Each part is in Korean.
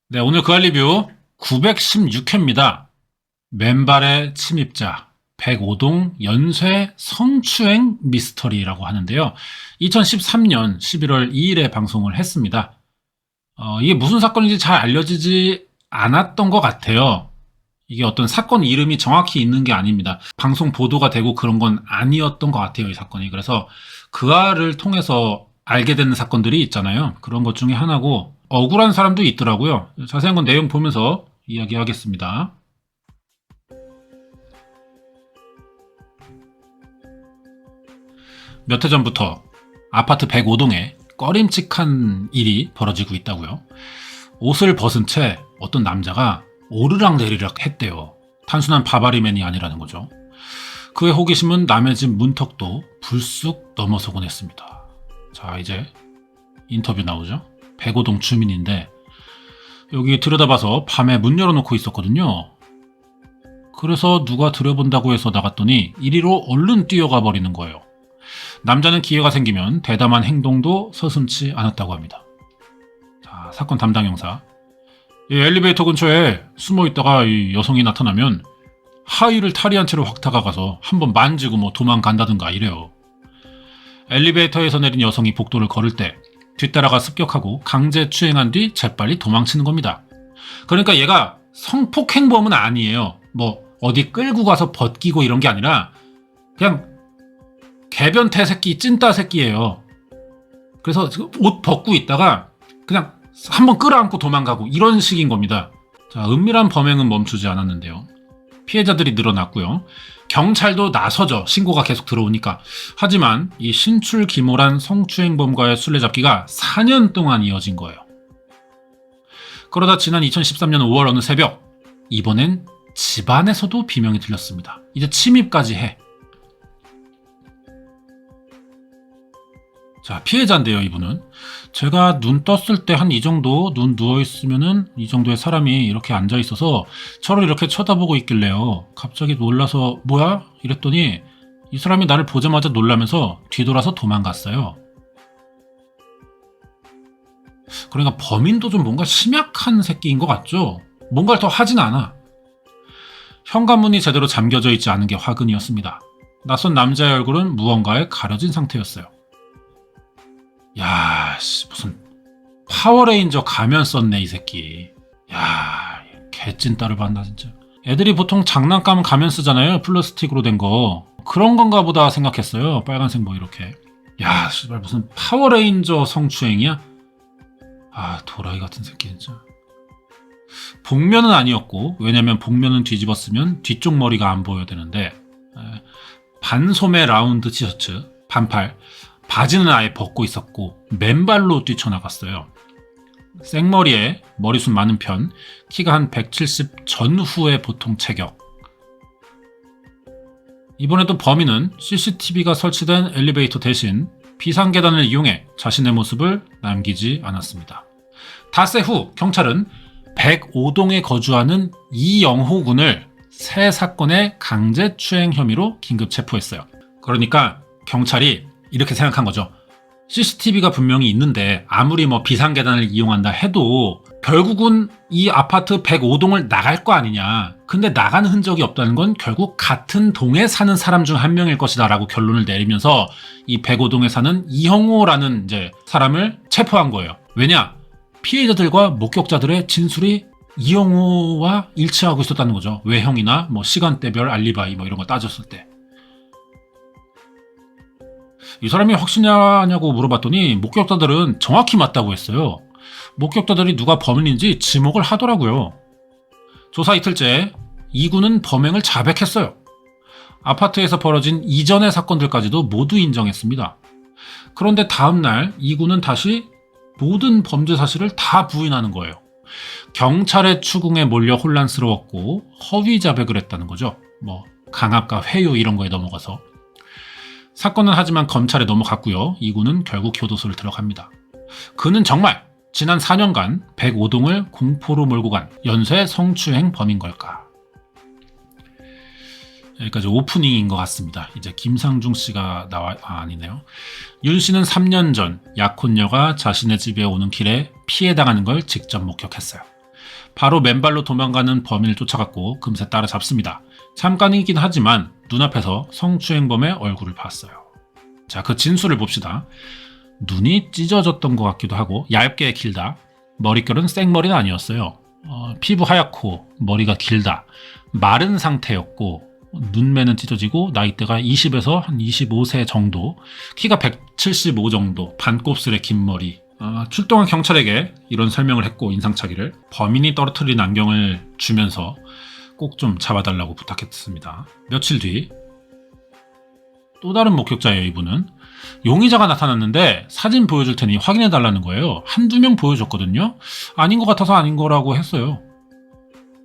네, 오늘 그할 리뷰 916회입니다. 맨발의 침입자 105동 연쇄 성추행 미스터리라고 하는데요. 2013년 11월 2일에 방송을 했습니다. 이게 무슨 사건인지 잘 알려지지 않았던 것 같아요. 이게 어떤 사건 이름이 정확히 있는 게 아닙니다. 방송 보도가 되고 그런 건 아니었던 것 같아요, 이 사건이. 그래서 그아를 통해서 알게 되는 사건들이 있잖아요. 그런 것 중에 하나고 억울한 사람도 있더라고요. 자세한 건 내용 보면서 이야기하겠습니다. 몇 해 전부터 아파트 105동에 꺼림칙한 일이 벌어지고 있다고요. 옷을 벗은 채 어떤 남자가 오르락내리락 했대요. 단순한 바바리맨이 아니라는 거죠. 그의 호기심은 남의 집 문턱도 불쑥 넘어서곤 했습니다. 자, 이제 인터뷰 나오죠. 105동 주민인데 여기 들여다봐서 밤에 문 열어놓고 있었거든요. 그래서 누가 들여본다고 해서 나갔더니 이리로 얼른 뛰어가 버리는 거예요. 남자는 기회가 생기면 대담한 행동도 서슴지 않았다고 합니다. 자, 사건 담당 형사. 이 엘리베이터 근처에 숨어 있다가 이 여성이 나타나면 하의를 탈의한 채로 확 다가가서 한번 만지고 뭐 도망간다든가 이래요. 엘리베이터에서 내린 여성이 복도를 걸을 때 뒤따라가 습격하고 강제 추행한 뒤 재빨리 도망치는 겁니다. 그러니까 얘가 성폭행범은 아니에요. 뭐 어디 끌고 가서 벗기고 이런 게 아니라 그냥 개변태 새끼, 찐따 새끼예요. 그래서 옷 벗고 있다가 그냥 한번 끌어안고 도망가고 이런 식인 겁니다. 자, 은밀한 범행은 멈추지 않았는데요. 피해자들이 늘어났고요. 경찰도 나서죠. 신고가 계속 들어오니까. 하지만 이 신출귀몰한 성추행범과의 술래잡기가 4년 동안 이어진 거예요. 그러다 지난 2013년 5월 어느 새벽, 이번엔 집안에서도 비명이 들렸습니다. 이제 침입까지 해. 자, 피해자인데요, 이분은. 제가 눈 떴을 때 한 이 정도, 눈 누워있으면은 이 정도의 사람이 이렇게 앉아있어서 저를 이렇게 쳐다보고 있길래요. 갑자기 놀라서, 뭐야? 이랬더니 이 사람이 나를 보자마자 놀라면서 뒤돌아서 도망갔어요. 그러니까 범인도 좀 뭔가 심약한 새끼인 것 같죠? 뭔가를 더 하진 않아. 현관문이 제대로 잠겨져 있지 않은 게 화근이었습니다. 낯선 남자의 얼굴은 무언가에 가려진 상태였어요. 야, 무슨 파워레인저 가면 썼네 이 새끼. 야, 개찐따를 봤나 진짜. 애들이 보통 장난감 가면 쓰잖아요. 플라스틱으로 된 거. 그런 건가 보다 생각했어요. 빨간색 뭐 이렇게. 야, 씨발 무슨 파워레인저 성추행이야? 아, 도라이 같은 새끼 진짜. 복면은 아니었고, 왜냐면 복면은 뒤집었으면 뒤쪽 머리가 안 보여야 되는데, 반소매 라운드 티셔츠, 반팔, 바지는 아예 벗고 있었고 맨발로 뛰쳐나갔어요. 생머리에 머리숱 많은 편, 키가 한 170 전후의 보통 체격. 이번에도 범인은 CCTV가 설치된 엘리베이터 대신 비상계단을 이용해 자신의 모습을 남기지 않았습니다. 닷새 후 경찰은 105동에 거주하는 이영호 군을 새 사건의 강제추행 혐의로 긴급 체포했어요. 그러니까 경찰이 이렇게 생각한 거죠. CCTV가 분명히 있는데 아무리 뭐 비상계단을 이용한다 해도 결국은 이 아파트 105동을 나갈 거 아니냐. 근데 나간 흔적이 없다는 건 결국 같은 동에 사는 사람 중 한 명일 것이다 라고 결론을 내리면서 이 105동에 사는 이형호라는 이제 사람을 체포한 거예요. 왜냐? 피해자들과 목격자들의 진술이 이형호와 일치하고 있었다는 거죠. 외형이나 뭐 시간대별 알리바이 뭐 이런 거 따졌을 때. 이 사람이 확신하냐고 물어봤더니 목격자들은 정확히 맞다고 했어요. 목격자들이 누가 범인인지 지목을 하더라고요. 조사 이틀째 이군은 범행을 자백했어요. 아파트에서 벌어진 이전의 사건들까지도 모두 인정했습니다. 그런데 다음날 이군은 다시 모든 범죄 사실을 다 부인하는 거예요. 경찰의 추궁에 몰려 혼란스러웠고 허위 자백을 했다는 거죠. 뭐 강압과 회유 이런 거에 넘어가서. 사건은 하지만 검찰에 넘어갔고요. 이군은 결국 교도소를 들어갑니다. 그는 정말 지난 4년간 105동을 공포로 몰고 간 연쇄 성추행 범인 걸까? 여기까지 오프닝인 것 같습니다. 이제 김상중 씨가 아니네요. 윤 씨는 3년 전 약혼녀가 자신의 집에 오는 길에 피해당하는 걸 직접 목격했어요. 바로 맨발로 도망가는 범인을 쫓아갔고 금세 따라잡습니다. 잠깐이긴 하지만 눈앞에서 성추행범의 얼굴을 봤어요. 자, 그 진술을 봅시다. 눈이 찢어졌던 것 같기도 하고 얇게 길다. 머릿결은 생머리는 아니었어요. 피부 하얗고 머리가 길다. 마른 상태였고 눈매는 찢어지고 나이대가 20에서 한 25세 정도, 키가 175 정도, 반곱슬의 긴 머리. 출동한 경찰에게 이런 설명을 했고 인상착의를 범인이 떨어뜨린 안경을 주면서 꼭 좀 잡아달라고 부탁했습니다. 며칠 뒤 또 다른 목격자예요. 이분은 용의자가 나타났는데 사진 보여줄 테니 확인해달라는 거예요. 한두 명 보여줬거든요. 아닌 것 같아서 아닌 거라고 했어요.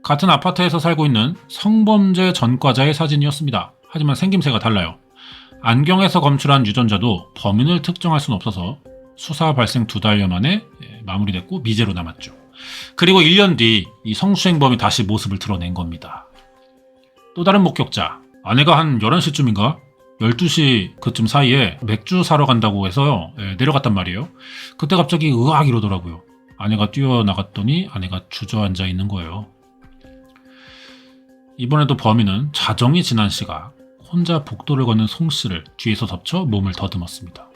같은 아파트에서 살고 있는 성범죄 전과자의 사진이었습니다. 하지만 생김새가 달라요. 안경에서 검출한 유전자도 범인을 특정할 수는 없어서 수사 발생 2달여 만에 마무리됐고 미제로 남았죠. 그리고 1년 뒤 이 성추행범이 다시 모습을 드러낸 겁니다. 또 다른 목격자, 아내가 한 11시쯤인가 12시 그쯤 사이에 맥주 사러 간다고 해서 내려갔단 말이에요. 그때 갑자기 으악 이러더라고요. 아내가 뛰어나갔더니 아내가 주저앉아 있는 거예요. 이번에도 범인은 자정이 지난 시각 혼자 복도를 걷는 송 씨를 뒤에서 덮쳐 몸을 더듬었습니다.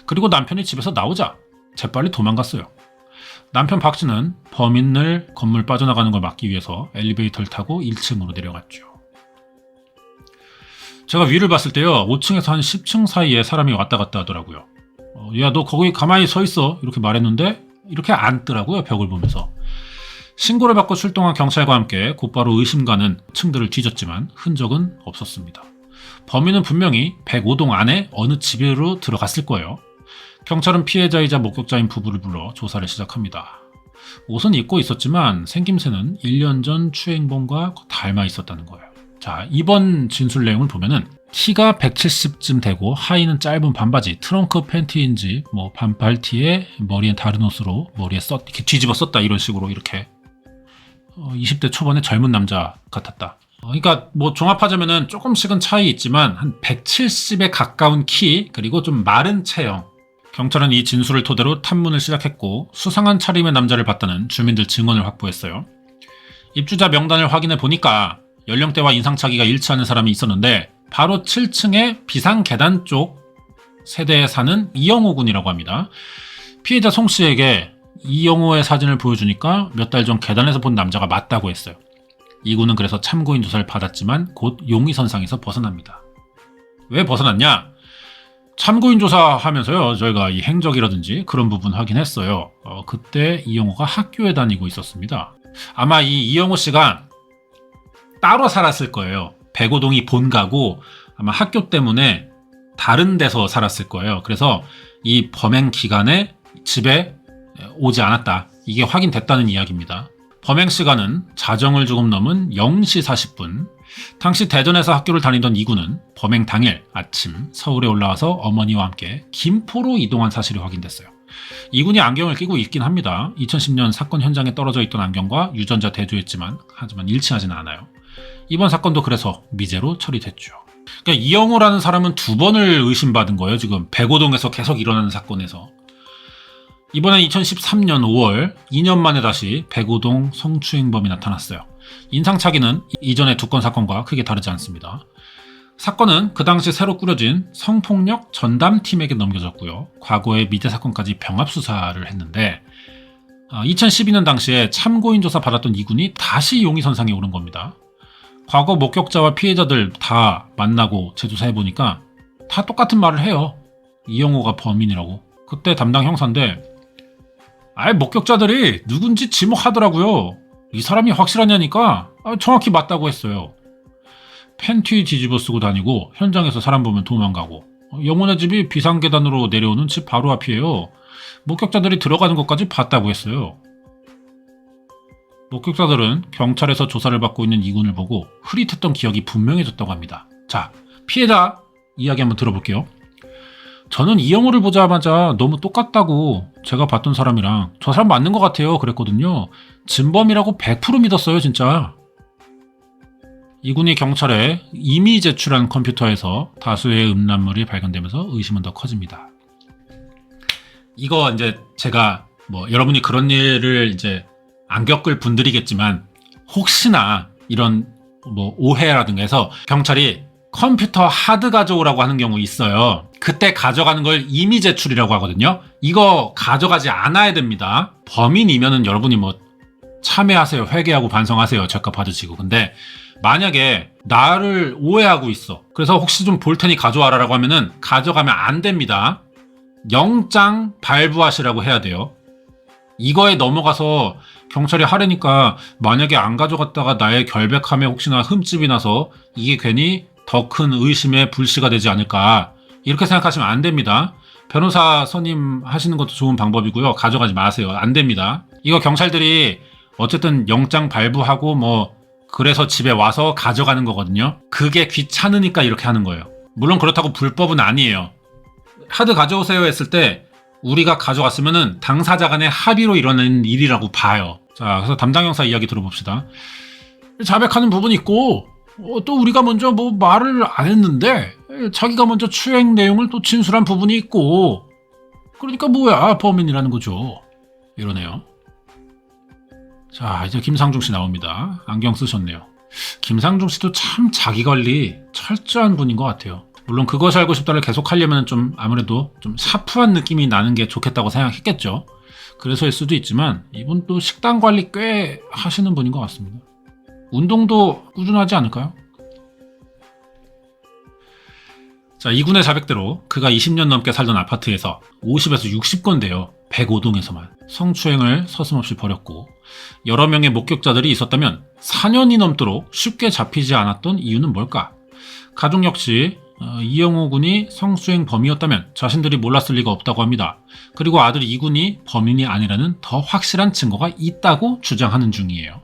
그리고 남편이 집에서 나오자 재빨리 도망갔어요. 남편 박 씨는 범인을 건물 빠져나가는 걸 막기 위해서 엘리베이터를 타고 1층으로 내려갔죠. 제가 위를 봤을 때요, 5층에서 한 10층 사이에 사람이 왔다 갔다 하더라고요. 야, 너 거기 가만히 서 있어 이렇게 말했는데 이렇게 앉더라고요. 벽을 보면서. 신고를 받고 출동한 경찰과 함께 곧바로 의심 가는 층들을 뒤졌지만 흔적은 없었습니다. 범인은 분명히 105동 안에 어느 집으로 들어갔을 거예요. 경찰은 피해자이자 목격자인 부부를 불러 조사를 시작합니다. 옷은 입고 있었지만 생김새는 1년 전 추행범과 닮아 있었다는 거예요. 자, 이번 진술 내용을 보면은 키가 170쯤 되고 하의는 짧은 반바지, 트렁크 팬티인지 뭐 반팔티에 머리엔 다른 옷으로 머리에 이렇게 뒤집어 썼다 이런 식으로 이렇게 20대 초반의 젊은 남자 같았다. 그러니까 뭐 종합하자면은 조금씩은 차이 있지만 한 170에 가까운 키 그리고 좀 마른 체형. 경찰은 이 진술을 토대로 탐문을 시작했고 수상한 차림의 남자를 봤다는 주민들 증언을 확보했어요. 입주자 명단을 확인해 보니까 연령대와 인상차기가 일치하는 사람이 있었는데 바로 7층의 비상계단 쪽 세대에 사는 이영호 군이라고 합니다. 피해자 송 씨에게 이영호의 사진을 보여주니까 몇 달 전 계단에서 본 남자가 맞다고 했어요. 이 군은 그래서 참고인 조사를 받았지만 곧 용의선상에서 벗어납니다. 왜 벗어났냐? 참고인 조사하면서요, 저희가 이 행적이라든지 그런 부분 확인했어요. 그때 이영호가 학교에 다니고 있었습니다. 아마 이 이영호 씨가 따로 살았을 거예요. 105동이 본가고 아마 학교 때문에 다른 데서 살았을 거예요. 그래서 이 범행 기간에 집에 오지 않았다. 이게 확인됐다는 이야기입니다. 범행 시간은 자정을 조금 넘은 0시 40분. 당시 대전에서 학교를 다니던 이군은 범행 당일 아침 서울에 올라와서 어머니와 함께 김포로 이동한 사실이 확인됐어요. 이군이 안경을 끼고 있긴 합니다. 2010년 사건 현장에 떨어져 있던 안경과 유전자 대조했지만 하지만 일치하지는 않아요. 이번 사건도 그래서 미제로 처리됐죠. 그러니까 이영호라는 사람은 2번을 의심받은 거예요. 지금 105동에서 계속 일어나는 사건에서. 이번엔 2013년 5월 2년 만에 다시 105동 성추행범이 나타났어요. 인상착의는 이전의 2건 사건과 크게 다르지 않습니다. 사건은 그 당시 새로 꾸려진 성폭력 전담팀에게 넘겨졌고요. 과거의 미제 사건까지 병합 수사를 했는데 2012년 당시에 참고인 조사 받았던 이군이 다시 용의선상에 오른 겁니다. 과거 목격자와 피해자들 다 만나고 재조사해보니까 다 똑같은 말을 해요. 이영호가 범인이라고. 그때 담당 형사인데 목격자들이 누군지 지목하더라고요. 이 사람이 확실하냐니까 정확히 맞다고 했어요. 팬티 뒤집어 쓰고 다니고 현장에서 사람 보면 도망가고 영혼의 집이 비상계단으로 내려오는 집 바로 앞이에요. 목격자들이 들어가는 것까지 봤다고 했어요. 목격자들은 경찰에서 조사를 받고 있는 이군을 보고 흐릿했던 기억이 분명해졌다고 합니다. 자, 피해자 이야기 한번 들어볼게요. 저는 이영호를 보자마자 너무 똑같다고 제가 봤던 사람이랑 저 사람 맞는 것 같아요 그랬거든요. 진범이라고 100% 믿었어요 진짜. 이군이 경찰에 이미 제출한 컴퓨터에서 다수의 음란물이 발견되면서 의심은 더 커집니다. 이거 이제 제가 여러분이 그런 일을 이제 안 겪을 분들이겠지만 혹시나 이런 뭐 오해라든가 해서 경찰이 컴퓨터 하드 가져오라고 하는 경우 있어요. 그때 가져가는 걸 임의 제출이라고 하거든요. 이거 가져가지 않아야 됩니다. 범인이면은 여러분이 뭐 참여하세요, 회개하고 반성하세요, 죄값 받으시고. 근데 만약에 나를 오해하고 있어, 그래서 혹시 좀 볼 테니 가져와라라고 하면은 가져가면 안 됩니다. 영장 발부하시라고 해야 돼요. 이거에 넘어가서 경찰이 하려니까 만약에 안 가져갔다가 나의 결백함에 혹시나 흠집이 나서 이게 괜히 더 큰 의심의 불씨가 되지 않을까, 이렇게 생각하시면 안 됩니다. 변호사 선임 하시는 것도 좋은 방법이고요. 가져가지 마세요. 안 됩니다. 이거 경찰들이 어쨌든 영장 발부하고 뭐 그래서 집에 와서 가져가는 거거든요. 그게 귀찮으니까 이렇게 하는 거예요. 물론 그렇다고 불법은 아니에요. 하드 가져오세요 했을 때 우리가 가져갔으면은 당사자 간의 합의로 일어나는 일이라고 봐요. 자, 그래서 담당 형사 이야기 들어봅시다. 자백하는 부분이 있고 또 우리가 먼저 뭐 말을 안 했는데 자기가 먼저 추행 내용을 또 진술한 부분이 있고, 그러니까 뭐야, 범인이라는 거죠. 이러네요. 자, 이제 김상중 씨 나옵니다. 안경 쓰셨네요. 김상중 씨도 참 자기관리 철저한 분인 것 같아요. 물론 그것이 알고 싶다를 계속 하려면 좀 아무래도 좀 사프한 느낌이 나는 게 좋겠다고 생각했겠죠. 그래서일 수도 있지만 이분 또 식단 관리 꽤 하시는 분인 것 같습니다. 운동도 꾸준하지 않을까요? 자, 이군의 자백대로 그가 20년 넘게 살던 아파트에서 50에서 60건대요. 105동에서만 성추행을 서슴없이 벌였고, 여러 명의 목격자들이 있었다면 4년이 넘도록 쉽게 잡히지 않았던 이유는 뭘까? 가족 역시 이영호 군이 성추행 범이었다면 자신들이 몰랐을 리가 없다고 합니다. 그리고 아들 이군이 범인이 아니라는 더 확실한 증거가 있다고 주장하는 중이에요.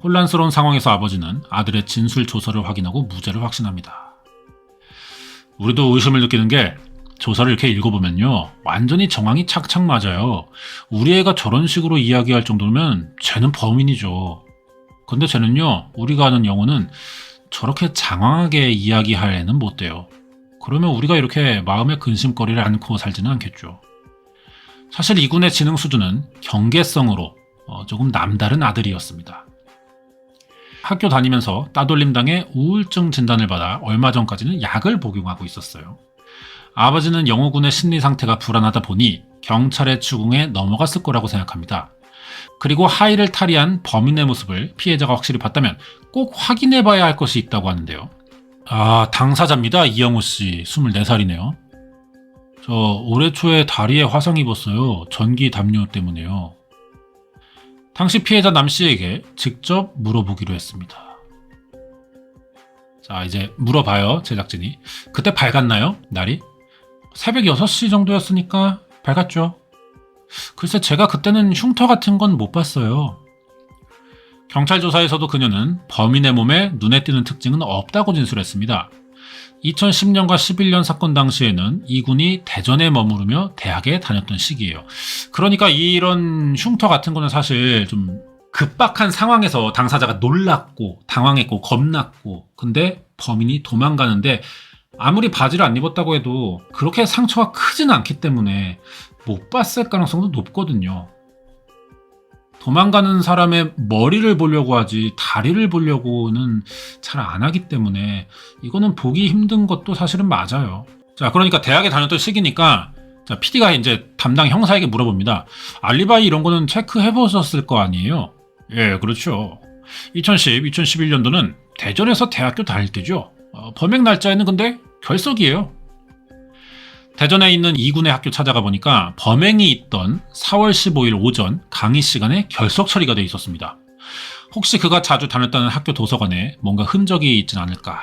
혼란스러운 상황에서 아버지는 아들의 진술 조서를 확인하고 무죄를 확신합니다. 우리도 의심을 느끼는 게 조사를 이렇게 읽어보면요, 완전히 정황이 착착 맞아요. 우리 애가 저런 식으로 이야기할 정도면 쟤는 범인이죠. 근데 쟤는요, 우리가 아는 영호는 저렇게 장황하게 이야기할 애는 못 돼요. 그러면 우리가 이렇게 마음의 근심거리를 안고 살지는 않겠죠. 사실 이군의 지능 수준은 경계성으로 조금 남다른 아들이었습니다. 학교 다니면서 따돌림당해 우울증 진단을 받아 얼마 전까지는 약을 복용하고 있었어요. 아버지는 영호 군의 심리 상태가 불안하다 보니 경찰의 추궁에 넘어갔을 거라고 생각합니다. 그리고 하의를 탈의한 범인의 모습을 피해자가 확실히 봤다면 꼭 확인해봐야 할 것이 있다고 하는데요. 아, 당사자입니다. 이영호 씨, 24살이네요. 저 올해 초에 다리에 화상 입었어요. 전기 담요 때문에요. 당시 피해자 남 씨에게 직접 물어보기로 했습니다. 자, 이제 물어봐요, 제작진이. 그때 밝았나요, 날이? 새벽 6시 정도였으니까 밝았죠. 글쎄, 제가 그때는 흉터 같은 건 못 봤어요. 경찰 조사에서도 그녀는 범인의 몸에 눈에 띄는 특징은 없다고 진술했습니다. 2010년과 11년 사건 당시에는 이군이 대전에 머무르며 대학에 다녔던 시기예요. 그러니까 이런 흉터 같은 거는 사실 좀 급박한 상황에서 당사자가 놀랐고 당황했고 겁났고, 근데 범인이 도망가는데 아무리 바지를 안 입었다고 해도 그렇게 상처가 크진 않기 때문에 못 봤을 가능성도 높거든요. 도망가는 사람의 머리를 보려고 하지 다리를 보려고는 잘 안 하기 때문에 이거는 보기 힘든 것도 사실은 맞아요. 자, 그러니까 대학에 다녔던 시기니까 자, PD가 이제 담당 형사에게 물어봅니다. 알리바이 이런 거는 체크해 보셨을 거 아니에요? 예, 그렇죠. 2010, 2011년도는 대전에서 대학교 다닐 때죠. 범행 날짜에는 근데 결석이에요. 대전에 있는 이군의 학교 찾아가 보니까 범행이 있던 4월 15일 오전 강의 시간에 결석 처리가 돼 있었습니다. 혹시 그가 자주 다녔다는 학교 도서관에 뭔가 흔적이 있진 않을까.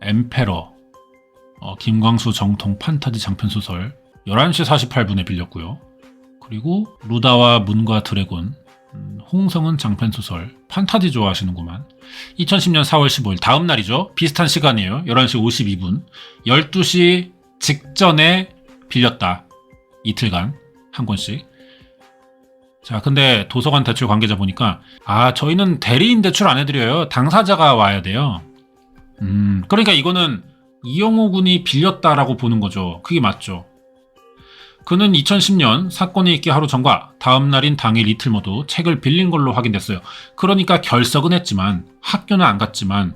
엠페러, 김광수 정통 판타지 장편소설 11시 48분에 빌렸고요. 그리고 루다와 문과 드래곤, 홍성은 장편소설, 판타지 좋아하시는구만. 2010년 4월 15일 다음 날이죠. 비슷한 시간이에요. 11시 52분. 12시 직전에 빌렸다. 이틀간 한 권씩. 자, 근데 도서관 대출 관계자 보니까 저희는 대리인 대출 안 해드려요. 당사자가 와야 돼요. 그러니까 이거는 이영호 군이 빌렸다라고 보는 거죠. 그게 맞죠. 그는 2010년 사건이 있기 하루 전과 다음 날인 당일 이틀 모두 책을 빌린 걸로 확인됐어요. 그러니까 결석은 했지만 학교는 안 갔지만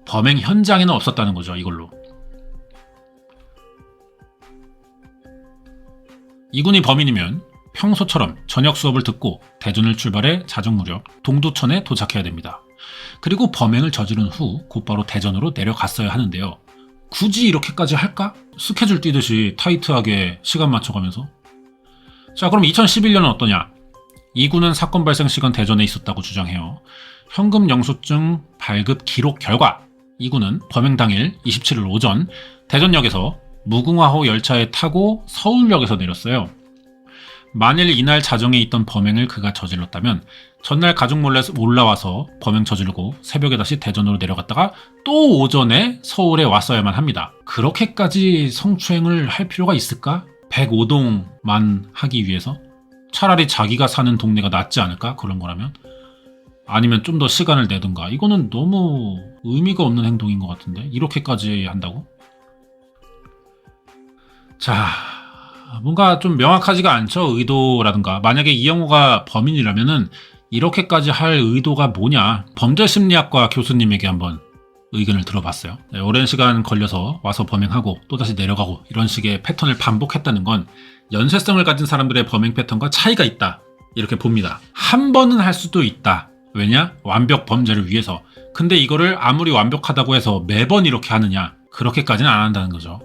범행 현장에는 없었다는 거죠. 이걸로. 이군이 범인이면 평소처럼 저녁 수업을 듣고 대전을 출발해 자정 무렵 동두천에 도착해야 됩니다. 그리고 범행을 저지른 후 곧바로 대전으로 내려갔어야 하는데요. 굳이 이렇게까지 할까? 스케줄 뛰듯이 타이트하게 시간 맞춰가면서. 자, 그럼 2011년은 어떠냐? 이군은 사건 발생 시간 대전에 있었다고 주장해요. 현금 영수증 발급 기록 결과 이군은 범행 당일 27일 오전 대전역에서 무궁화호 열차에 타고 서울역에서 내렸어요. 만일 이날 자정에 있던 범행을 그가 저질렀다면 전날 가족 몰래 올라와서 범행 저지르고 새벽에 다시 대전으로 내려갔다가 또 오전에 서울에 왔어야만 합니다. 그렇게까지 성추행을 할 필요가 있을까? 105동만 하기 위해서? 차라리 자기가 사는 동네가 낫지 않을까? 그런 거라면? 아니면 좀 더 시간을 내든가. 이거는 너무 의미가 없는 행동인 것 같은데 이렇게까지 한다고? 자, 뭔가 좀 명확하지가 않죠. 의도라든가. 만약에 이영호가 범인이라면은 이렇게까지 할 의도가 뭐냐. 범죄심리학과 교수님에게 한번 의견을 들어봤어요. 네, 오랜 시간 걸려서 와서 범행하고 또다시 내려가고 이런 식의 패턴을 반복했다는 건 연쇄성을 가진 사람들의 범행 패턴과 차이가 있다. 이렇게 봅니다. 한 번은 할 수도 있다. 왜냐? 완벽 범죄를 위해서. 근데 이거를 아무리 완벽하다고 해서 매번 이렇게 하느냐? 그렇게까지는 안 한다는 거죠.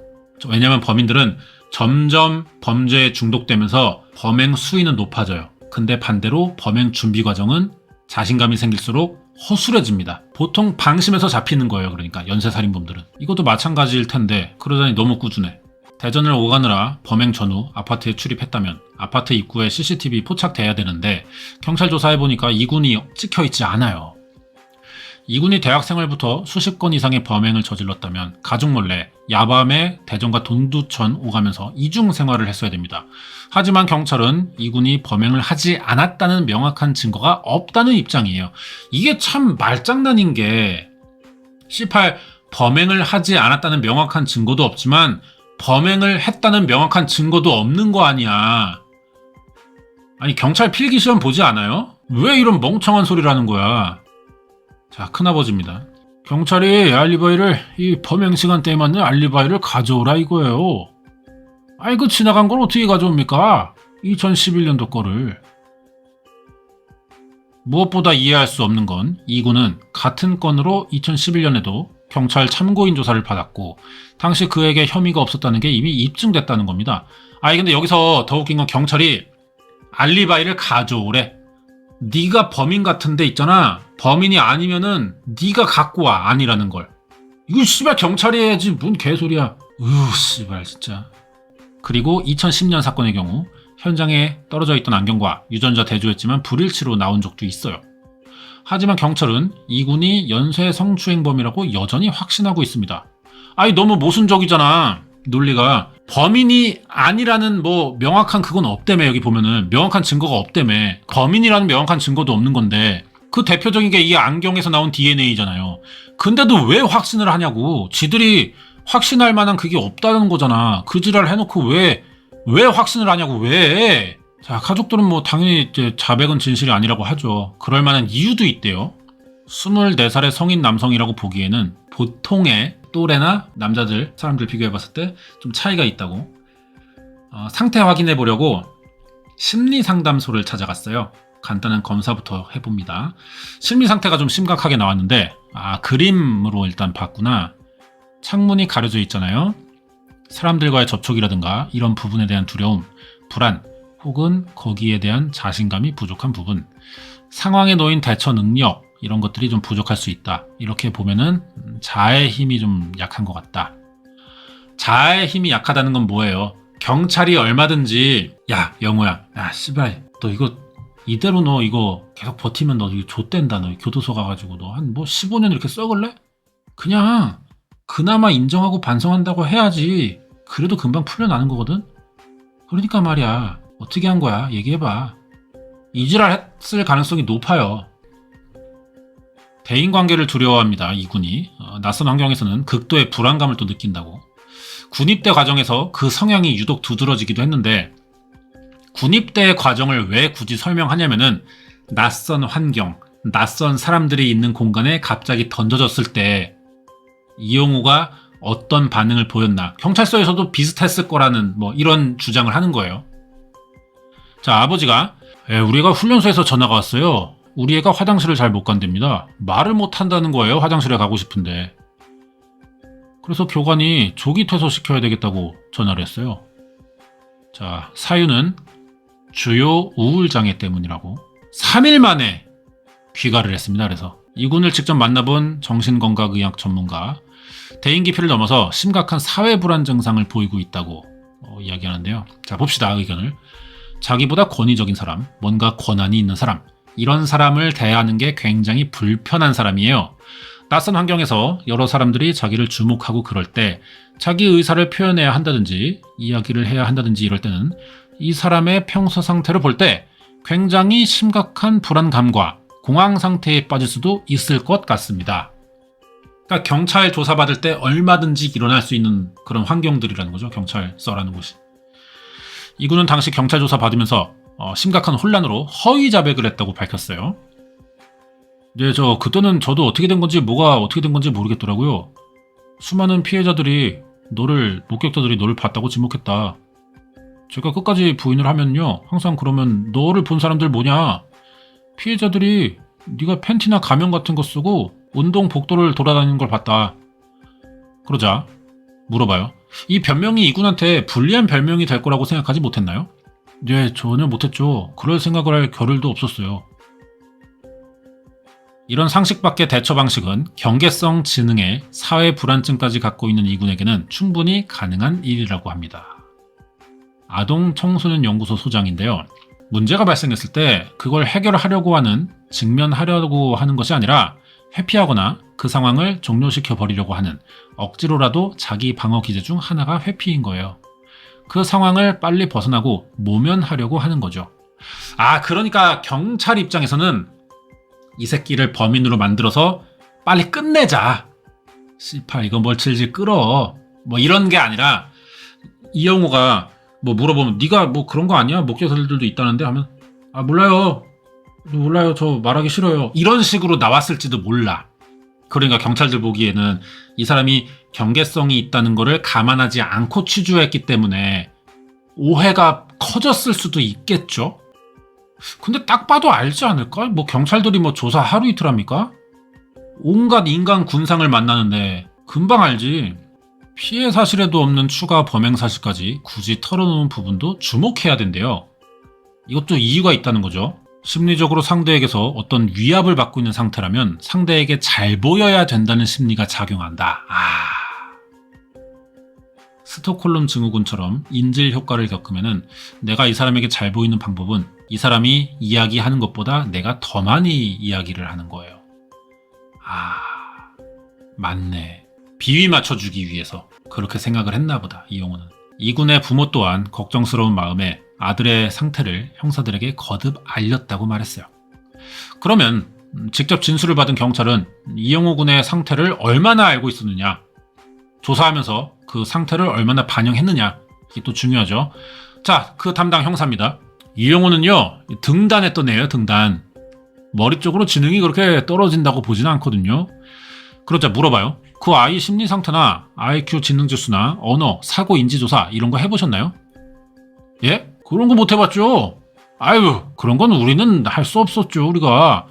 왜냐면 범인들은 점점 범죄에 중독되면서 범행 수위는 높아져요. 근데 반대로 범행 준비 과정은 자신감이 생길수록 허술해집니다. 보통 방심해서 잡히는 거예요. 그러니까 연쇄살인범들은. 이것도 마찬가지일 텐데 그러자니 너무 꾸준해. 대전을 오가느라 범행 전후 아파트에 출입했다면 아파트 입구에 CCTV 포착돼야 되는데 경찰 조사해보니까 이군이 찍혀있지 않아요. 이군이 대학생활부터 수십 건 이상의 범행을 저질렀다면 가족 몰래 야밤에 대전과 동두천 오가면서 이중 생활을 했어야 됩니다. 하지만 경찰은 이군이 범행을 하지 않았다는 명확한 증거가 없다는 입장이에요. 이게 참 말장난인 게 C8 범행을 하지 않았다는 명확한 증거도 없지만 범행을 했다는 명확한 증거도 없는 거 아니야. 아니 경찰 필기시험 보지 않아요? 왜 이런 멍청한 소리를 하는 거야? 자, 큰아버지입니다. 경찰이 알리바이를 이 범행 시간대에 맞는 알리바이를 가져오라 이거예요. 아이 그 지나간 걸 어떻게 가져옵니까? 2011년도 거를. 무엇보다 이해할 수 없는 건 이군은 같은 건으로 2011년에도 경찰 참고인 조사를 받았고 당시 그에게 혐의가 없었다는 게 이미 입증됐다는 겁니다. 아니 근데 여기서 더 웃긴 건 경찰이 알리바이를 가져오래. 네가 범인 같은데 있잖아. 범인이 아니면은 네가 갖고 와. 아니라는 걸. 이거 씨발 경찰이 해야지 뭔 개소리야. 씨발 진짜. 그리고 2010년 사건의 경우 현장에 떨어져 있던 안경과 유전자 대조했지만 불일치로 나온 적도 있어요. 하지만 경찰은 이군이 연쇄 성추행범이라고 여전히 확신하고 있습니다. 아니 너무 모순적이잖아. 논리가. 범인이 아니라는 뭐 명확한 그건 없다며. 여기 보면은 명확한 증거가 없다며. 범인이라는 명확한 증거도 없는 건데 그 대표적인 게 이 안경에서 나온 DNA잖아요. 근데도 왜 확신을 하냐고. 지들이 확신할 만한 그게 없다는 거잖아. 그 지랄 해놓고 왜 확신을 하냐고. 왜. 자, 가족들은 뭐 당연히 이제 자백은 진실이 아니라고 하죠. 그럴 만한 이유도 있대요. 24살의 성인 남성이라고 보기에는 보통의 또래나 남자들, 사람들 비교해봤을 때 좀 차이가 있다고. 상태 확인해 보려고 심리상담소를 찾아갔어요. 간단한 검사부터 해봅니다. 심리 상태가 좀 심각하게 나왔는데 그림으로 일단 봤구나. 창문이 가려져 있잖아요. 사람들과의 접촉이라든가 이런 부분에 대한 두려움, 불안, 혹은 거기에 대한 자신감이 부족한 부분, 상황에 놓인 대처 능력 이런 것들이 좀 부족할 수 있다. 이렇게 보면은 자아의 힘이 좀 약한 것 같다. 자아의 힘이 약하다는 건 뭐예요? 경찰이 얼마든지 야 영호야, 야 씨발 너 이거 이대로 너 이거 계속 버티면 너 이거 좆된다. 너 교도소 가가지고 너 한 뭐 15년 이렇게 썩을래? 그냥 그나마 인정하고 반성한다고 해야지. 그래도 금방 풀려나는 거거든. 그러니까 말이야. 어떻게 한 거야? 얘기해봐. 이지랄 했을 가능성이 높아요. 대인관계를 두려워합니다. 이군이. 낯선 환경에서는 극도의 불안감을 또 느낀다고. 군입대 과정에서 그 성향이 유독 두드러지기도 했는데 군입대 과정을 왜 굳이 설명하냐면은 낯선 환경, 낯선 사람들이 있는 공간에 갑자기 던져졌을 때 이영호가 어떤 반응을 보였나. 경찰서에서도 비슷했을 거라는 이런 주장을 하는 거예요. 자, 아버지가 우리 애가 훈련소에서 전화가 왔어요. 우리 애가 화장실을 잘 못 간답니다. 말을 못 한다는 거예요. 화장실에 가고 싶은데. 그래서 교관이 조기 퇴소시켜야 되겠다고 전화를 했어요. 자, 사유는 주요 우울장애 때문이라고 3일 만에 귀가를 했습니다. 그래서 이군을 직접 만나본 정신건강의학 전문가, 대인기피를 넘어서 심각한 사회불안 증상을 보이고 있다고 이야기하는데요. 자, 봅시다. 의견을. 자기보다 권위적인 사람, 뭔가 권한이 있는 사람, 이런 사람을 대하는 게 굉장히 불편한 사람이에요. 낯선 환경에서 여러 사람들이 자기를 주목하고 그럴 때 자기 의사를 표현해야 한다든지 이야기를 해야 한다든지 이럴 때는 이 사람의 평소 상태를 볼 때 굉장히 심각한 불안감과 공황 상태에 빠질 수도 있을 것 같습니다. 그러니까 경찰 조사받을 때 얼마든지 일어날 수 있는 그런 환경들이라는 거죠. 경찰서라는 곳이. 이군은 당시 경찰 조사 받으면서 심각한 혼란으로 허위 자백을 했다고 밝혔어요. 네, 그때는 저도 어떻게 된 건지 뭐가 어떻게 된 건지 모르겠더라고요. 수많은 피해자들이 목격자들이 너를 봤다고 지목했다. 제가 끝까지 부인을 하면요. 항상 그러면 너를 본 사람들 뭐냐? 피해자들이 네가 팬티나 가면 같은 거 쓰고 운동 복도를 돌아다니는 걸 봤다. 그러자 물어봐요. 이 변명이 이군한테 불리한 변명이 될 거라고 생각하지 못했나요? 네, 전혀 못했죠. 그럴 생각을 할 겨를도 없었어요. 이런 상식 밖의 대처 방식은 경계성 지능에 사회 불안증까지 갖고 있는 이군에게는 충분히 가능한 일이라고 합니다. 아동 청소년 연구소 소장인데요. 문제가 발생했을 때 그걸 해결하려고 하는, 직면하려고 하는 것이 아니라 회피하거나 그 상황을 종료시켜 버리려고 하는, 억지로라도 자기 방어 기제 중 하나가 회피인 거예요. 그 상황을 빨리 벗어나고 모면하려고 하는 거죠. 그러니까 경찰 입장에서는 이 새끼를 범인으로 만들어서 빨리 끝내자. 씨발 이거 뭘 질질 끌어. 이런 게 아니라 이영호가 물어보면 네가 그런 거 아니야? 목격자들도 있다는데 하면 몰라요. 저 말하기 싫어요. 이런 식으로 나왔을지도 몰라. 그러니까 경찰들 보기에는 이 사람이 경계성이 있다는 거를 감안하지 않고 취조했기 때문에 오해가 커졌을 수도 있겠죠. 근데 딱 봐도 알지 않을까? 경찰들이 조사 하루 이틀 합니까? 온갖 인간 군상을 만나는데 금방 알지. 피해 사실에도 없는 추가 범행 사실까지 굳이 털어놓은 부분도 주목해야 된대요. 이것도 이유가 있다는 거죠. 심리적으로 상대에게서 어떤 위압을 받고 있는 상태라면 상대에게 잘 보여야 된다는 심리가 작용한다. 스톡홀름 증후군처럼 인질 효과를 겪으면은 내가 이 사람에게 잘 보이는 방법은 이 사람이 이야기하는 것보다 내가 더 많이 이야기를 하는 거예요. 맞네. 비위 맞춰주기 위해서 그렇게 생각을 했나 보다, 이영호는. 이군의 부모 또한 걱정스러운 마음에 아들의 상태를 형사들에게 거듭 알렸다고 말했어요. 그러면 직접 진술을 받은 경찰은 이영호 군의 상태를 얼마나 알고 있었느냐, 조사하면서 그 상태를 얼마나 반영했느냐, 이게 또 중요하죠. 자, 그 담당 형사입니다. 이영호는요, 등단했던 애예요. 등단. 머리 쪽으로 지능이 그렇게 떨어진다고 보지는 않거든요. 그러자 물어봐요. 그 아이 심리 상태나 IQ 지능 지수나 언어, 사고 인지 조사 이런 거 해보셨나요? 예? 그런 거 못 해봤죠. 그런 건 우리는 할 수 없었죠. 우리가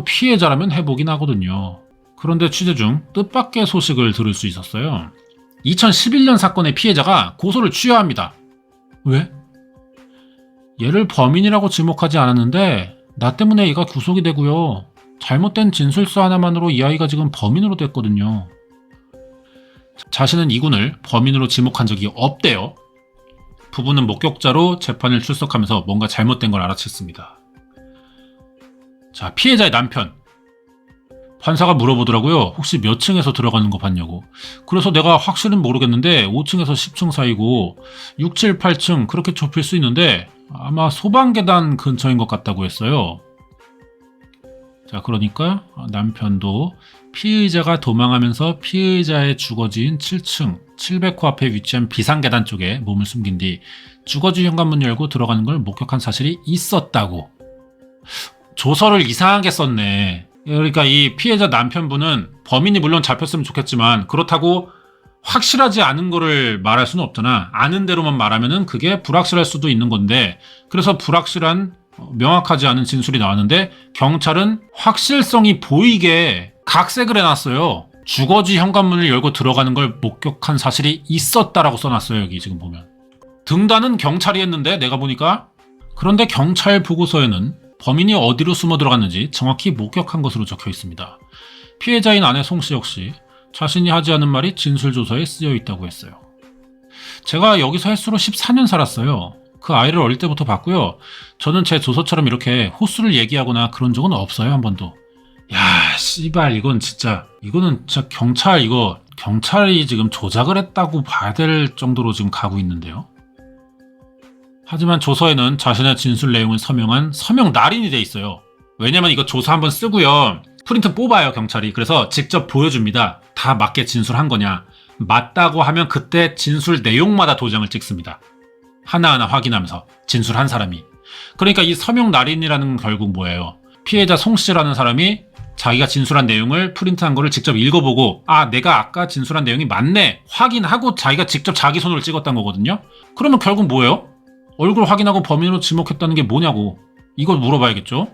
피해자라면 해보긴 하거든요. 그런데 취재 중 뜻밖의 소식을 들을 수 있었어요. 2011년 사건의 피해자가 고소를 취하합니다. 왜? 얘를 범인이라고 지목하지 않았는데 나 때문에 얘가 구속이 되고요. 잘못된 진술서 하나만으로 이 아이가 지금 범인으로 됐거든요. 자신은 이군을 범인으로 지목한 적이 없대요. 부부는 목격자로 재판을 출석하면서 뭔가 잘못된 걸 알아챘습니다. 자, 피해자의 남편. 판사가 물어보더라고요. 혹시 몇 층에서 들어가는 거 봤냐고. 그래서 내가 확실은 모르겠는데 5층에서 10층 사이고 6, 7, 8층 그렇게 좁힐 수 있는데 아마 소방계단 근처인 것 같다고 했어요. 자, 그러니까 남편도 피의자가 도망하면서 피의자의 주거지인 7층 700호 앞에 위치한 비상계단 쪽에 몸을 숨긴 뒤 주거지 현관문 열고 들어가는 걸 목격한 사실이 있었다고. 조서를 이상하게 썼네. 그러니까 이 피해자 남편분은 범인이 물론 잡혔으면 좋겠지만 그렇다고 확실하지 않은 거를 말할 수는 없잖아. 아는 대로만 말하면은 그게 불확실할 수도 있는 건데, 그래서 불확실한 명확하지 않은 진술이 나왔는데 경찰은 확실성이 보이게 각색을 해놨어요. 주거지 현관문을 열고 들어가는 걸 목격한 사실이 있었다라고 써놨어요. 여기 지금 보면 등단은 경찰이 했는데 내가 보니까, 그런데 경찰 보고서에는 범인이 어디로 숨어 들어갔는지 정확히 목격한 것으로 적혀 있습니다. 피해자인 아내 송씨 역시 자신이 하지 않은 말이 진술조서에 쓰여 있다고 했어요. 제가 여기서 횟수로 14년 살았어요. 그 아이를 어릴 때부터 봤고요. 저는 제 조서처럼 이렇게 호수를 얘기하거나 그런 적은 없어요. 한 번도. 야, 씨발, 이건 진짜, 이거는 진짜 경찰이 지금 조작을 했다고 봐야 될 정도로 지금 가고 있는데요. 하지만 조서에는 자신의 진술 내용을 서명한 서명 날인이 돼 있어요. 왜냐면 이거 조서 한번 쓰고요. 프린트 뽑아요, 경찰이. 그래서 직접 보여줍니다. 다 맞게 진술한 거냐. 맞다고 하면 그때 진술 내용마다 도장을 찍습니다. 하나하나 확인하면서 진술한 사람이. 그러니까 이 서명 날인이라는 건 결국 뭐예요? 피해자 송씨라는 사람이 자기가 진술한 내용을 프린트한 거를 직접 읽어보고, 아, 내가 아까 진술한 내용이 맞네 확인하고 자기가 직접 자기 손으로 찍었다는 거거든요. 그러면 결국 뭐예요? 얼굴 확인하고 범인으로 지목했다는 게 뭐냐고. 이걸 물어봐야겠죠.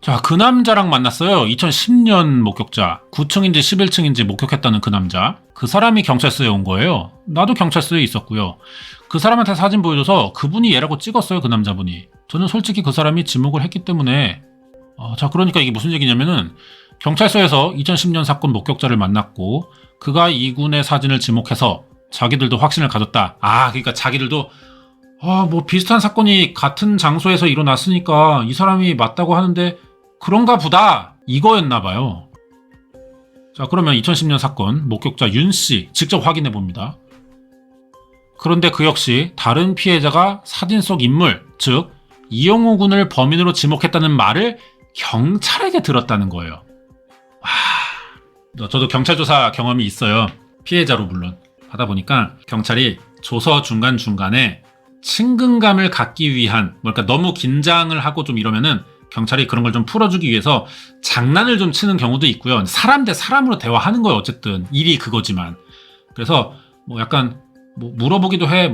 자, 그 남자랑 만났어요. 2010년 목격자. 9층인지 11층인지 목격했다는 그 남자. 그 사람이 경찰서에 온 거예요. 나도 경찰서에 있었고요. 그 사람한테 사진 보여줘서 그분이 얘라고 찍었어요. 그 남자분이. 저는 솔직히 그 사람이 지목을 했기 때문에 자, 그러니까 이게 무슨 얘기냐면은 경찰서에서 2010년 사건 목격자를 만났고 그가 이군의 사진을 지목해서 자기들도 확신을 가졌다. 아, 그러니까 자기들도 뭐 비슷한 사건이 같은 장소에서 일어났으니까 이 사람이 맞다고 하는데 그런가 보다, 이거였나 봐요. 자, 그러면 2010년 사건 목격자 윤씨 직접 확인해 봅니다. 그런데 그 역시 다른 피해자가 사진 속 인물, 즉 이영호 군을 범인으로 지목했다는 말을 경찰에게 들었다는 거예요. 저도 경찰 조사 경험이 있어요. 피해자로 물론. 하다 보니까 경찰이 조서 중간중간에 친근감을 갖기 위한, 그러니까 너무 긴장을 하고 좀 이러면은 경찰이 그런 걸 좀 풀어주기 위해서 장난을 좀 치는 경우도 있고요. 사람 대 사람으로 대화하는 거예요. 어쨌든 일이 그거지만. 그래서 뭐 약간 물어보기도 해.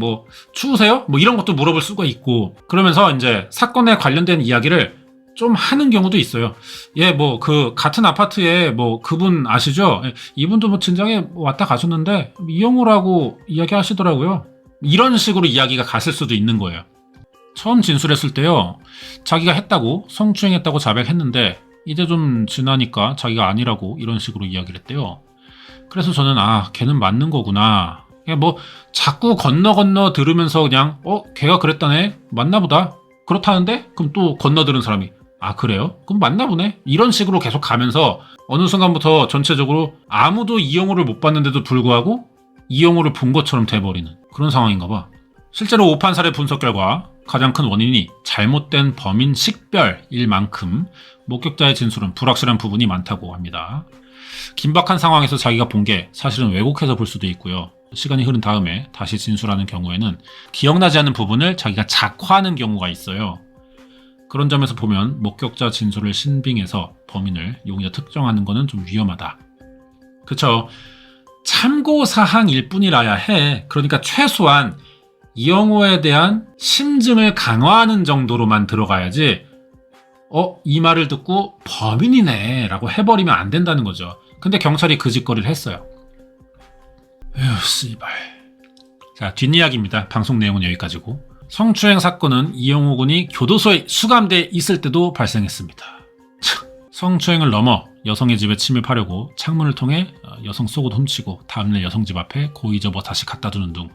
추우세요? 이런 것도 물어볼 수가 있고, 그러면서 이제 사건에 관련된 이야기를 좀 하는 경우도 있어요. 예, 그 같은 아파트에 그분 아시죠? 이분도 진작에 왔다 가셨는데 이영호라고 이야기 하시더라고요. 이런 식으로 이야기가 갔을 수도 있는 거예요. 처음 진술했을 때요, 자기가 했다고, 성추행했다고 자백했는데 이제 좀 지나니까 자기가 아니라고 이런 식으로 이야기를 했대요. 그래서 저는 걔는 맞는 거구나. 그냥 자꾸 건너 들으면서 그냥 걔가 그랬다네, 맞나 보다, 그렇다는데 그럼 또 건너 들은 사람이 그래요? 그럼 맞나 보네, 이런 식으로 계속 가면서 어느 순간부터 전체적으로 아무도 이영호를 못 봤는데도 불구하고 이영호를 본 것처럼 돼버리는 그런 상황인가 봐. 실제로 오판 사례 분석 결과 가장 큰 원인이 잘못된 범인 식별일 만큼 목격자의 진술은 불확실한 부분이 많다고 합니다. 긴박한 상황에서 자기가 본 게 사실은 왜곡해서 볼 수도 있고요. 시간이 흐른 다음에 다시 진술하는 경우에는 기억나지 않는 부분을 자기가 작화하는 경우가 있어요. 그런 점에서 보면 목격자 진술을 신빙해서 범인을 용의자 특정하는 것은 좀 위험하다. 그쵸? 참고사항일 뿐이라야 해. 그러니까 최소한 이영호에 대한 심증을 강화하는 정도로만 들어가야지 이 말을 듣고 범인이네 라고 해버리면 안 된다는 거죠. 근데 경찰이 그 짓거리를 했어요. 에휴, 씨발. 자, 뒷이야기입니다. 방송 내용은 여기까지고. 성추행 사건은 이영호 군이 교도소에 수감돼 있을 때도 발생했습니다. 성추행을 넘어 여성의 집에 침입하려고 창문을 통해 여성 속옷 훔치고 다음날 여성 집 앞에 고의 접어 다시 갖다 두는 등,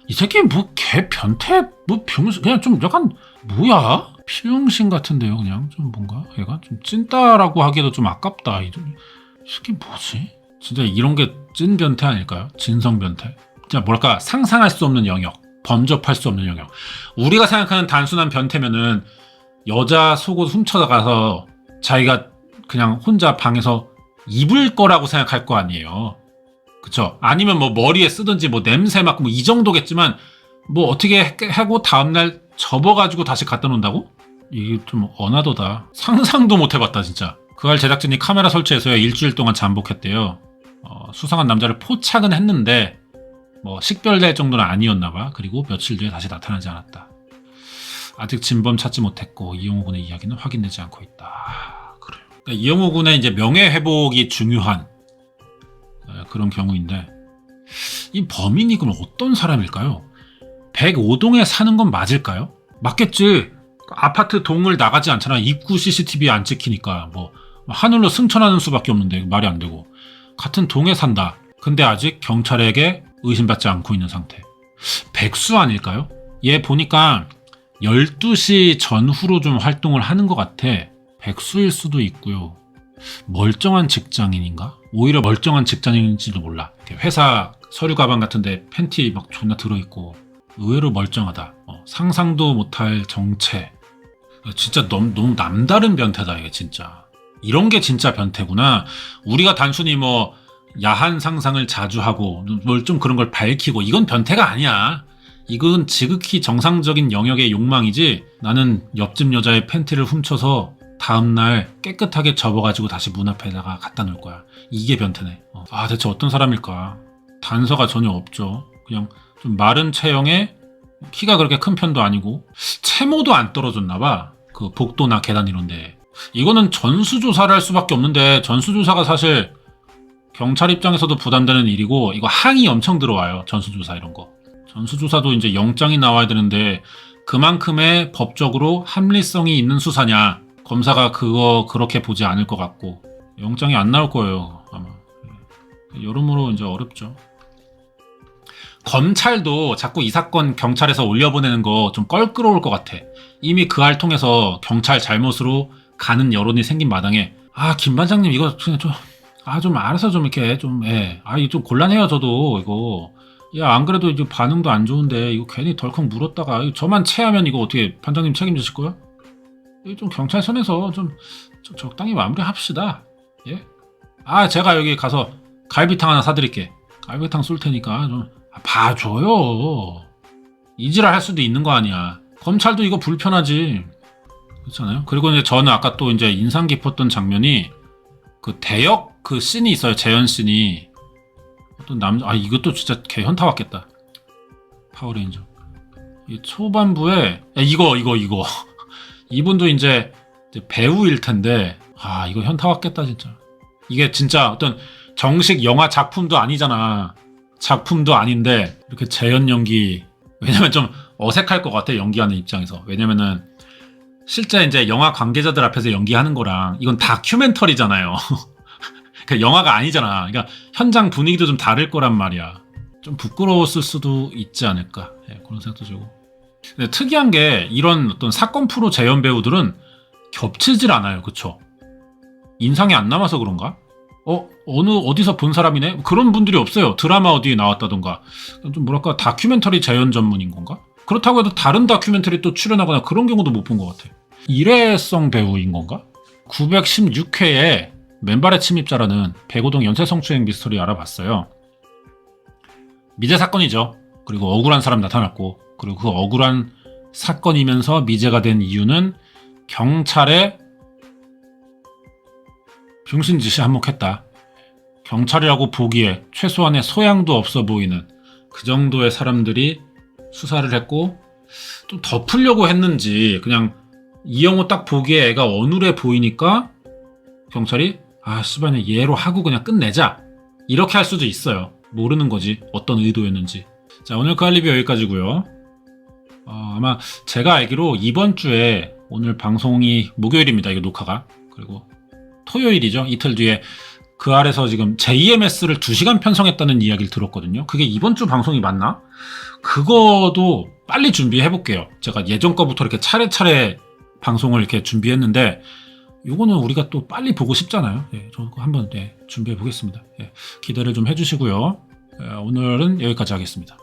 이 새끼 개 변태, 병신, 그냥 좀 약간 뭐야? 필용신 같은데요. 그냥 좀 뭔가 얘가 좀 찐따라고 하기에도 좀 아깝다. 이 새끼 뭐지? 진짜 이런 게 찐 변태 아닐까요? 진성 변태. 진짜 뭐랄까, 상상할 수 없는 영역, 범접할 수 없는 영역. 우리가 생각하는 단순한 변태면은 여자 속옷 훔쳐가서 자기가 그냥 혼자 방에서 입을 거라고 생각할 거 아니에요. 그쵸? 아니면 뭐 머리에 쓰든지 뭐 냄새 맡고 뭐 이 정도겠지만 뭐 어떻게 하고 다음날 접어가지고 다시 갖다 놓는다고? 이게 좀 어나더다. 상상도 못 해봤다 진짜. 그날 제작진이 카메라 설치해서야 일주일 동안 잠복했대요. 수상한 남자를 포착은 했는데 뭐 식별될 정도는 아니었나봐. 그리고 며칠 뒤에 다시 나타나지 않았다. 아직 진범 찾지 못했고 이영호 군의 이야기는 확인되지 않고 있다. 그래요. 그러니까 이영호 군의 이제 명예 회복이 중요한 그런 경우인데 이 범인이 그럼 어떤 사람일까요? 105동에 사는 건 맞을까요? 맞겠지. 아파트 동을 나가지 않잖아. 입구 CCTV 안 찍히니까 뭐 하늘로 승천하는 수밖에 없는데 말이 안 되고 같은 동에 산다. 근데 아직 경찰에게 의심받지 않고 있는 상태. 백수 아닐까요? 얘 보니까 12시 전후로 좀 활동을 하는 것 같아. 백수일 수도 있고요. 멀쩡한 직장인인가? 오히려 멀쩡한 직장인인지도 몰라. 회사 서류 가방 같은데 팬티 막 존나 들어있고 의외로 멀쩡하다. 상상도 못할 정체. 진짜 너무 남다른 변태다 이게 진짜. 이런 게 진짜 변태구나. 우리가 단순히 뭐 야한 상상을 자주 하고 뭘 좀 그런 걸 밝히고 이건 변태가 아니야. 이건 지극히 정상적인 영역의 욕망이지. 나는 옆집 여자의 팬티를 훔쳐서 다음날 깨끗하게 접어가지고 다시 문 앞에다가 갖다 놓을 거야. 이게 변태네. 대체 어떤 사람일까? 단서가 전혀 없죠. 그냥 좀 마른 체형에 키가 그렇게 큰 편도 아니고 채모도 안 떨어졌나 봐. 그 복도나 계단 이런데. 이거는 전수조사를 할 수밖에 없는데 전수조사가 사실 경찰 입장에서도 부담되는 일이고 이거 항의 엄청 들어와요. 전수조사 이런 거. 전수조사도 이제 영장이 나와야 되는데 그만큼의 법적으로 합리성이 있는 수사냐. 검사가 그거 그렇게 보지 않을 것 같고 영장이 안 나올 거예요. 아마. 여러모로 이제 어렵죠. 검찰도 자꾸 이 사건 경찰에서 올려보내는 거 좀 껄끄러울 것 같아. 이미 그 알 통해서 경찰 잘못으로 가는 여론이 생긴 마당에 김 반장님 이거 그냥 좀 알아서 좀 이렇게 이거 좀 곤란해요 저도 이거. 야 안 그래도 이제 반응도 안 좋은데 이거 괜히 덜컥 물었다가 저만 체하면 이거 어떻게 반장님 책임지실 거야? 이거 좀 경찰 선에서 좀 적당히 마무리합시다. 예? 제가 여기 가서 갈비탕 하나 사드릴게. 갈비탕 쏠 테니까 좀 봐줘요. 이지랄 할 수도 있는 거 아니야. 검찰도 이거 불편하지. 그렇잖아요. 그리고 이제 저는 아까 또 이제 인상 깊었던 장면이 그 대역 그 씬이 있어요. 재현 씬이. 어떤 남자, 이것도 진짜 개 현타 왔겠다. 파워레인저. 이 초반부에, 이거. 이분도 이제 배우일 텐데, 이거 현타 왔겠다, 진짜. 이게 진짜 어떤 정식 영화 작품도 아니잖아. 작품도 아닌데, 이렇게 재현 연기, 왜냐면 좀 어색할 것 같아, 연기하는 입장에서. 왜냐면은, 실제 이제 영화 관계자들 앞에서 연기하는 거랑, 이건 다큐멘터리잖아요. 그러니까 영화가 아니잖아. 그러니까 현장 분위기도 좀 다를 거란 말이야. 좀 부끄러웠을 수도 있지 않을까. 그런 생각도 들고. 근데 특이한 게 이런 어떤 사건 프로 재연 배우들은 겹치질 않아요. 그쵸? 인상이 안 남아서 그런가? 어디서 본 사람이네? 그런 분들이 없어요. 드라마 어디에 나왔다던가. 좀 뭐랄까 다큐멘터리 재연 전문인 건가? 그렇다고 해도 다른 다큐멘터리 또 출연하거나 그런 경우도 못 본 것 같아. 일회성 배우인 건가? 916회에 맨발의 침입자라는 105동 연쇄성추행 미스터리 알아봤어요. 미제 사건이죠. 그리고 억울한 사람 나타났고, 그리고 그 억울한 사건이면서 미제가 된 이유는 경찰의 병신짓이 한몫했다. 경찰이라고 보기에 최소한의 소양도 없어 보이는 그 정도의 사람들이 수사를 했고, 좀 덮으려고 했는지 그냥 이영호 딱 보기에 애가 어눌해 보이니까 경찰이 씨발 얘로 하고 그냥 끝내자 이렇게 할 수도 있어요. 모르는 거지 어떤 의도였는지. 자, 오늘 그 할 리뷰 여기까지고요. 아마 제가 알기로 이번 주에 오늘 방송이 목요일입니다. 이거 녹화가. 그리고 토요일이죠. 이틀 뒤에 그 아래서 지금 JMS를 2시간 편성했다는 이야기를 들었거든요. 그게 이번 주 방송이 맞나? 그거도 빨리 준비해 볼게요. 제가 예전 거부터 이렇게 차례차례 방송을 이렇게 준비했는데 요거는 우리가 또 빨리 보고 싶잖아요. 저 한번 준비해 보겠습니다. 기대를 좀 해주시고요. 오늘은 여기까지 하겠습니다.